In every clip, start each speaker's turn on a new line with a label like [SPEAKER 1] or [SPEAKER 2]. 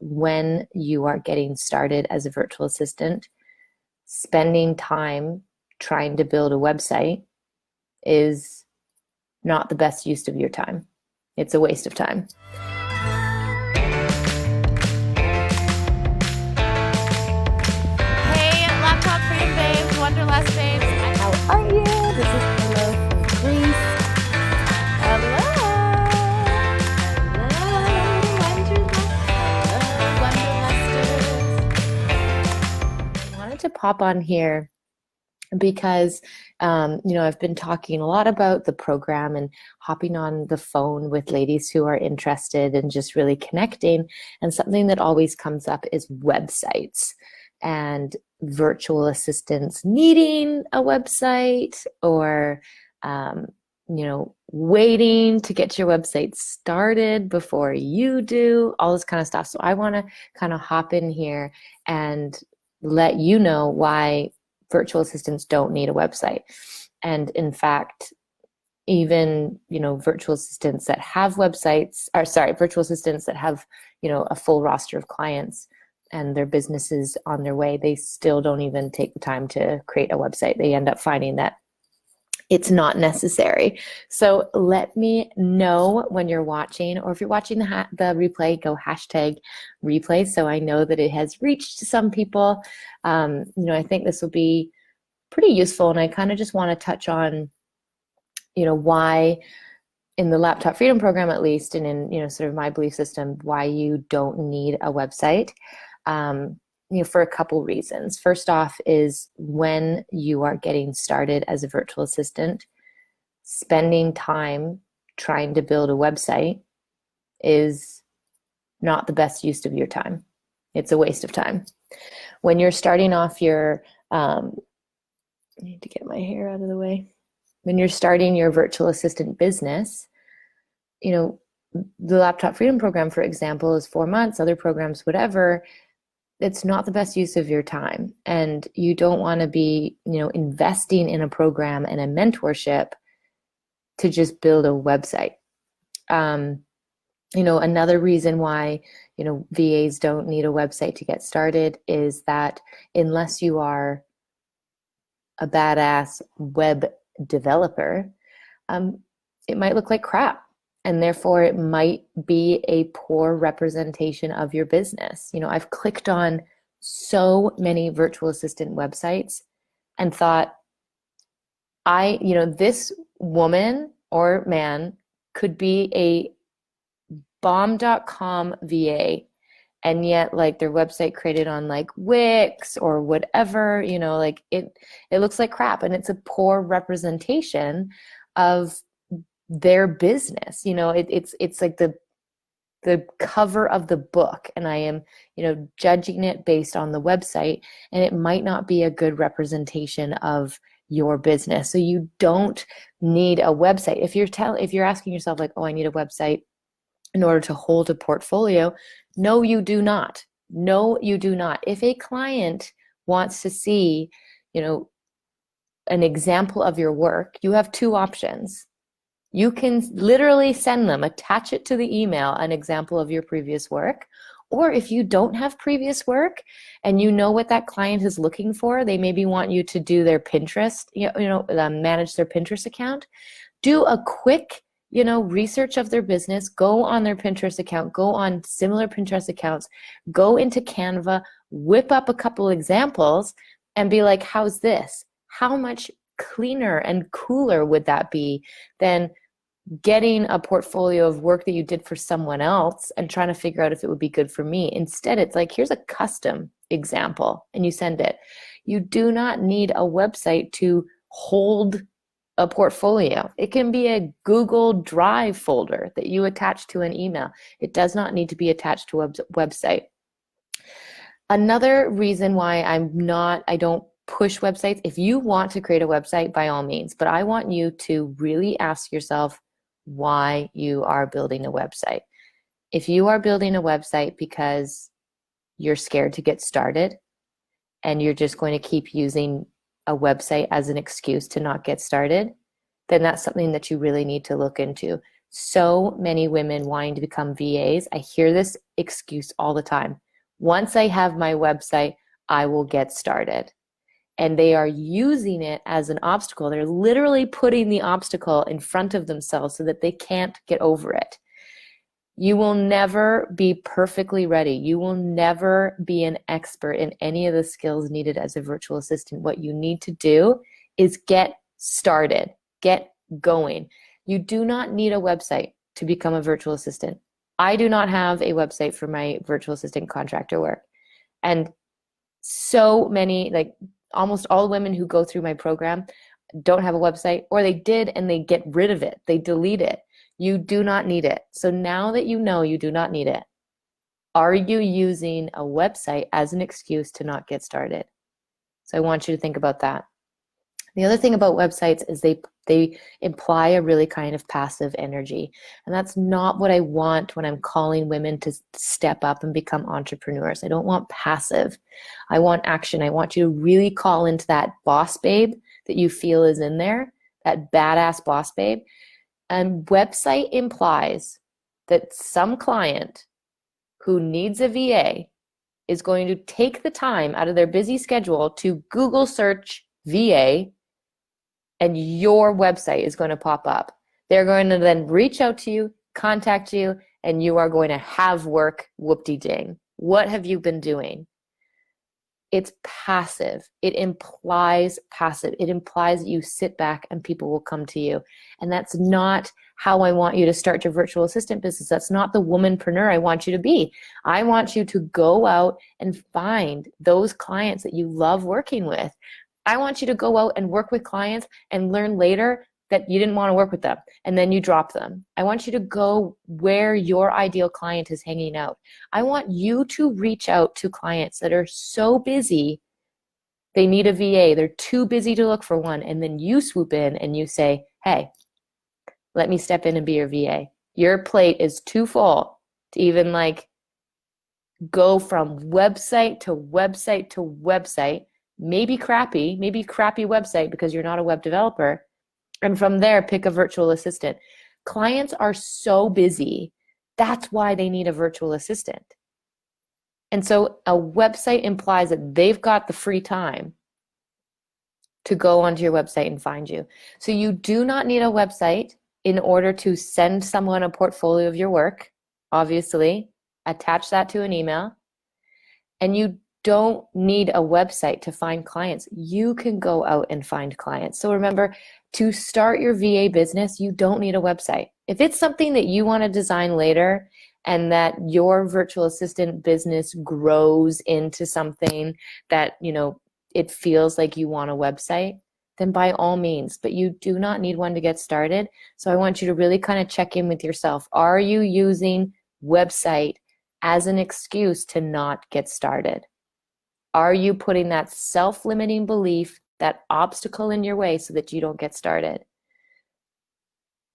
[SPEAKER 1] when you are getting started as a virtual assistant, spending time trying to build a website is not the best use of your time. It's a waste of time.
[SPEAKER 2] Hey, Laptop Freedom Babes, Wonderlust Babes.
[SPEAKER 1] How are you? This is Hello from Greece.
[SPEAKER 2] Hello.
[SPEAKER 1] I wanted to pop on here because I've been talking a lot about the program and hopping on the phone with ladies who are interested and just really connecting. And something that always comes up is websites and virtual assistants needing a website, or waiting to get your website started before you do, all this kind of stuff. So I want to kind of hop in here and let you know why virtual assistants don't need a website. And in fact, even, virtual assistants that have websites, or sorry, virtual assistants that have, a full roster of clients and their businesses on their way, they still don't even take the time to create a website. They end up finding that it's not necessary. So let me know when you're watching, or if you're watching the replay, go #replay so I know that it has reached some people. I think this will be pretty useful, and I kind of just want to touch on, why in the Laptop Freedom Program, at least, and in, sort of my belief system, why you don't need a website. For a couple reasons. First off is when you are getting started as a virtual assistant, spending time trying to build a website is not the best use of your time. It's a waste of time. When you're starting off your, I need to get my hair out of the way. When you're starting your virtual assistant business, the Laptop Freedom Program, for example, is 4 months, other programs, whatever. It's not the best use of your time, and you don't want to be, investing in a program and a mentorship to just build a website. Another reason why, VAs don't need a website to get started is that unless you are a badass web developer, it might look like crap. And therefore, it might be a poor representation of your business. I've clicked on so many virtual assistant websites and thought, this woman or man could be a bomb.com VA, and yet like their website created on like Wix or whatever, it looks like crap, and it's a poor representation of their business. It's like the cover of the book, and I am, judging it based on the website, and it might not be a good representation of your business. So you don't need a website. If you're asking yourself like, oh, I need a website in order to hold a portfolio, no, you do not. No, you do not. If a client wants to see, an example of your work, you have two options. You can literally send them, attach it to the email, an example of your previous work. Or if you don't have previous work and you know what that client is looking for, they maybe want you to do their Pinterest, manage their Pinterest account. Do a quick, research of their business, go on their Pinterest account, go on similar Pinterest accounts, go into Canva, whip up a couple examples and be like, how's this? How much cleaner and cooler would that be than getting a portfolio of work that you did for someone else and trying to figure out if it would be good for me? Instead, it's like, here's a custom example, and you send it. You do not need a website to hold a portfolio. It can be a Google Drive folder that you attach to an email. It does not need to be attached to a website. Another reason why I don't push websites, if you want to create a website, by all means, but I want you to really ask yourself why you are building a website. If you are building a website because you're scared to get started and you're just going to keep using a website as an excuse to not get started, then that's something that you really need to look into. so many women wanting to become VAs. I hear this excuse all the time. Once I have my website, I will get started. And they are using it as an obstacle. They're literally putting the obstacle in front of themselves so that they can't get over it. You will never be perfectly ready. You will never be an expert in any of the skills needed as a virtual assistant. What you need to do is get started, get going. You do not need a website to become a virtual assistant. I do not have a website for my virtual assistant contractor work. And so many, like almost all women who go through my program don't have a website, or they did and they get rid of it. They delete it. You do not need it. So now that you know you do not need it, are you using a website as an excuse to not get started? So I want you to think about that. The other thing about websites is they imply a really kind of passive energy. And that's not what I want when I'm calling women to step up and become entrepreneurs. I don't want passive. I want action. I want you to really call into that boss babe that you feel is in there, that badass boss babe. And website implies that some client who needs a VA is going to take the time out of their busy schedule to Google search VA, and your website is going to pop up. They're going to then reach out to you, contact you, and you are going to have work. Whoop-de-ding. What have you been doing? It's passive. It implies passive. It implies that you sit back and people will come to you. And that's not how I want you to start your virtual assistant business. That's not the womanpreneur I want you to be. I want you to go out and find those clients that you love working with. I want you to go out and work with clients and learn later that you didn't want to work with them, and then you drop them. I want you to go where your ideal client is hanging out. I want you to reach out to clients that are so busy, they need a VA. They're too busy to look for one. And then you swoop in and you say, hey, let me step in and be your VA. Your plate is too full to even go from website to website to website, maybe crappy website because you're not a web developer. And from there, pick a virtual assistant. Clients are so busy. That's why they need a virtual assistant. And so a website implies that they've got the free time to go onto your website and find you. So you do not need a website in order to send someone a portfolio of your work. Obviously, attach that to an email. And you don't need a website to find clients. You can go out and find clients. So remember, to start your VA business, you don't need a website. If it's something that you want to design later and that your virtual assistant business grows into something that, it feels like you want a website, then by all means, but you do not need one to get started. So I want you to really kind of check in with yourself. Are you using website as an excuse to not get started? Are you putting that self-limiting belief, that obstacle in your way so that you don't get started?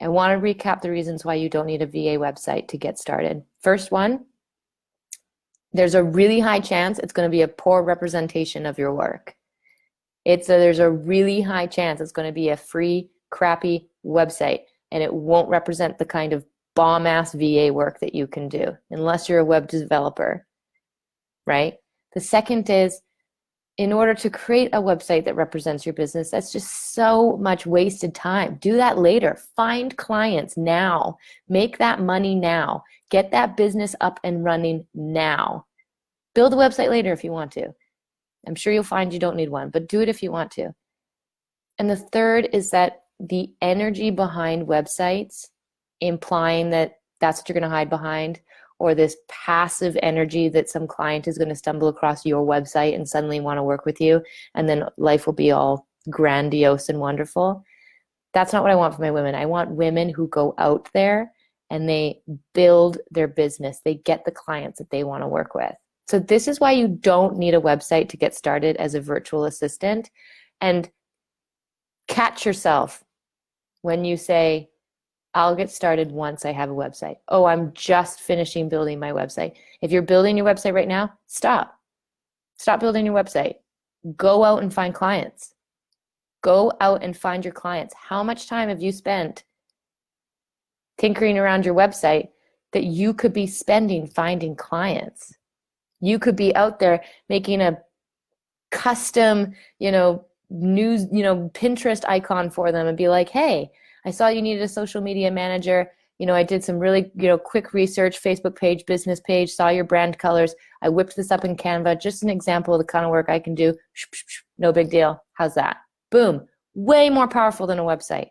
[SPEAKER 1] I want to recap the reasons why you don't need a VA website to get started. First one, there's a really high chance it's going to be a poor representation of your work. There's a really high chance it's going to be a free, crappy website, and it won't represent the kind of bomb-ass VA work that you can do unless you're a web developer, right? The second is, in order to create a website that represents your business, that's just so much wasted time. Do that later. Find clients now. Make that money now. Get that business up and running now. Build a website later if you want to. I'm sure you'll find you don't need one, but do it if you want to. And the third is that the energy behind websites, implying that that's what you're going to hide behind, or this passive energy that some client is going to stumble across your website and suddenly want to work with you, and then life will be all grandiose and wonderful. That's not what I want for my women. I want women who go out there and they build their business. They get the clients that they want to work with. So this is why you don't need a website to get started as a virtual assistant. And catch yourself when you say, I'll get started once I have a website. Oh, I'm just finishing building my website. If you're building your website right now, stop. Stop building your website. Go out and find clients. Go out and find your clients. How much time have you spent tinkering around your website that you could be spending finding clients. You could be out there making a custom, news, Pinterest icon for them and be like, hey, I saw you needed a social media manager. I did some really, quick research, Facebook page, business page, saw your brand colors. I whipped this up in Canva. Just an example of the kind of work I can do. No big deal. How's that? Boom. Way more powerful than a website.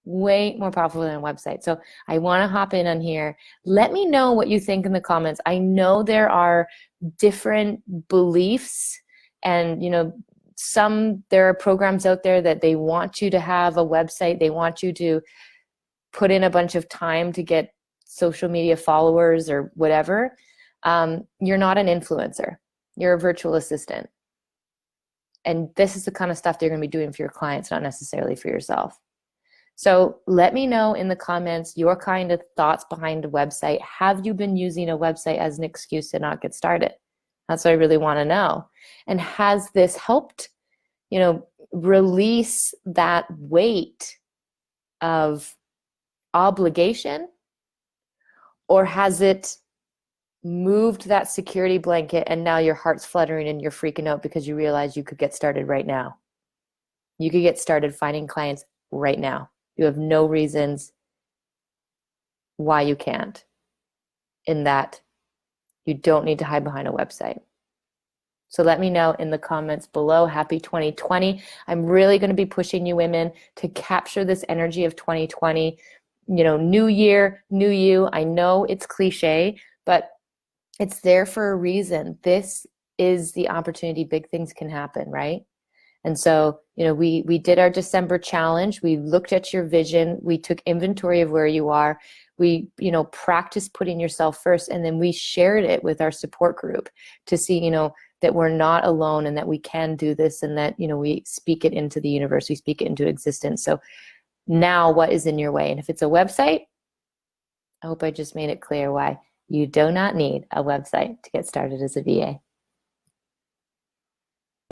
[SPEAKER 1] Way more powerful than a website. So I want to hop in on here. Let me know what you think in the comments. I know there are different beliefs and, there are programs out there that they want you to have a website. They want you to put in a bunch of time to get social media followers or whatever. You're not an influencer. You're a virtual assistant. And this is the kind of stuff you're going to be doing for your clients, not necessarily for yourself. So let me know in the comments your kind of thoughts behind a website. Have you been using a website as an excuse to not get started? That's what I really want to know. And has this helped, release that weight of obligation, or has it moved that security blanket and now your heart's fluttering and you're freaking out because you realize you could get started right now? You could get started finding clients right now. You have no reasons why you can't, in that you don't need to hide behind a website. So let me know in the comments below. Happy 2020. I'm really going to be pushing you women to capture this energy of 2020. New year, new you. I know it's cliche, but it's there for a reason. This is the opportunity. Big things can happen, right? And so, we did our December challenge. We looked at your vision. We took inventory of where you are. We, practiced putting yourself first. And then we shared it with our support group to see, that we're not alone and that we can do this, and that, we speak it into the universe. We speak it into existence. So now what is in your way? And if it's a website, I hope I just made it clear why you do not need a website to get started as a VA.